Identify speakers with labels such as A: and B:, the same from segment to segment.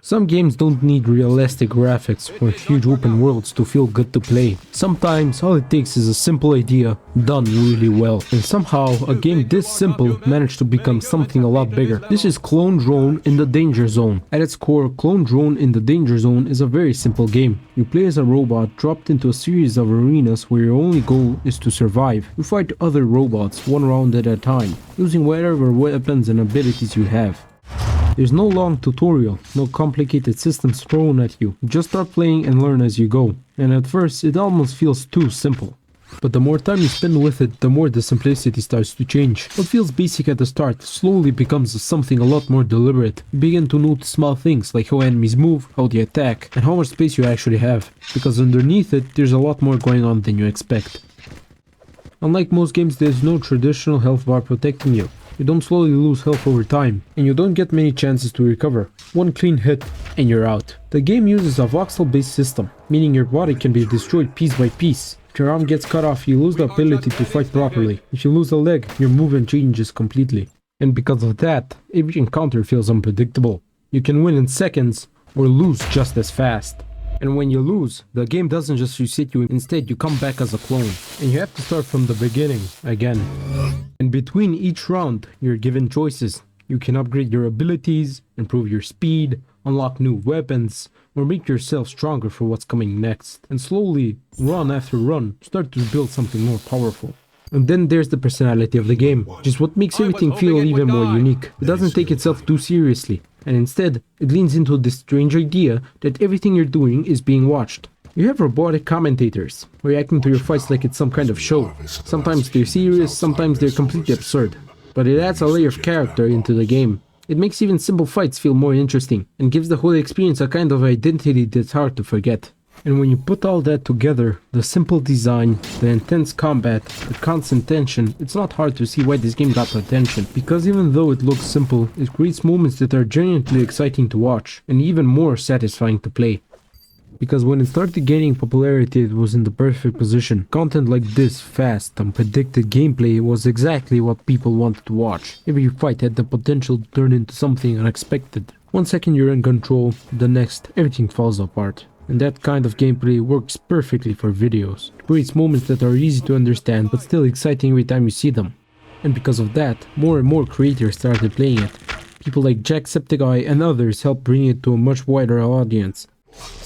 A: Some games don't need realistic graphics or huge open worlds to feel good to play. Sometimes all it takes is a simple idea done really well. And somehow a game this simple managed to become something a lot bigger. This is Clone Drone in the Danger Zone. At its core, Clone Drone in the Danger Zone is a very simple game. You play as a robot dropped into a series of arenas where your only goal is to survive. You fight other robots one round at a time, using whatever weapons and abilities you have. There's no long tutorial, no complicated systems thrown at you. You just start playing and learn as you go. And at first, it almost feels too simple. But the more time you spend with it, the more the simplicity starts to change. What feels basic at the start slowly becomes something a lot more deliberate. You begin to notice small things like how enemies move, how they attack, and how much space you actually have. Because underneath it, there's a lot more going on than you expect. Unlike most games, there's no traditional health bar protecting you. You don't slowly lose health over time, and you don't get many chances to recover. One clean hit, and you're out. The game uses a voxel-based system, meaning your body can be destroyed piece by piece. If your arm gets cut off, you lose the ability to fight properly. If you lose a leg, your movement changes completely. And because of that, every encounter feels unpredictable. You can win in seconds, or lose just as fast. And when you lose, the game doesn't just reset you, instead you come back as a clone. And you have to start from the beginning, again. And between each round, you're given choices. You can upgrade your abilities, improve your speed, unlock new weapons, or make yourself stronger for what's coming next. And slowly, run after run, start to build something more powerful. And then there's the personality of the game, which is what makes everything feel even more unique. It doesn't take itself too seriously, and instead, it leans into this strange idea that everything you're doing is being watched. You have robotic commentators, reacting to your fights like it's some kind of show. Sometimes they're serious, sometimes they're completely absurd. But it adds a layer of character into the game. It makes even simple fights feel more interesting, and gives the whole experience a kind of identity that's hard to forget. And when you put all that together, the simple design, the intense combat, the constant tension, it's not hard to see why this game got attention. Because even though it looks simple, it creates moments that are genuinely exciting to watch, and even more satisfying to play. Because when it started gaining popularity, it was in the perfect position. Content like this, fast, unpredicted gameplay was exactly what people wanted to watch. Every fight had the potential to turn into something unexpected. One second you're in control, the next everything falls apart. And that kind of gameplay works perfectly for videos. It creates moments that are easy to understand but still exciting every time you see them. And because of that, more and more creators started playing it. People like Jacksepticeye and others helped bring it to a much wider audience.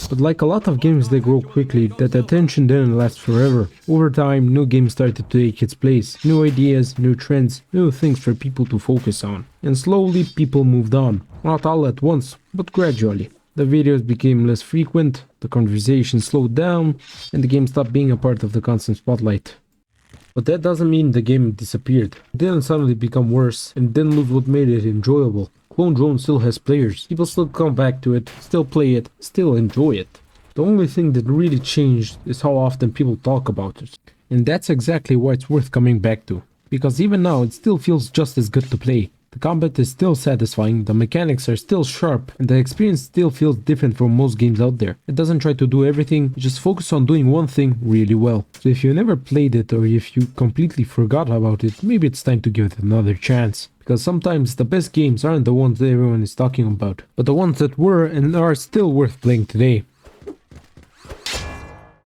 A: But like a lot of games that grow quickly, that attention didn't last forever. Over time, new games started to take its place. New ideas, new trends, new things for people to focus on. And slowly people moved on. Not all at once, but gradually. The videos became less frequent, the conversation slowed down, and the game stopped being a part of the constant spotlight. But that doesn't mean the game disappeared. It didn't suddenly become worse, and didn't lose what made it enjoyable. Clone Drone still has players. People still come back to it, still play it, still enjoy it. The only thing that really changed is how often people talk about it. And that's exactly why it's worth coming back to. Because even now it still feels just as good to play. The combat is still satisfying, the mechanics are still sharp, and the experience still feels different from most games out there. It doesn't try to do everything, it just focuses on doing one thing really well. So if you never played it or if you completely forgot about it, maybe it's time to give it another chance. Because sometimes the best games aren't the ones that everyone is talking about, but the ones that were and are still worth playing today.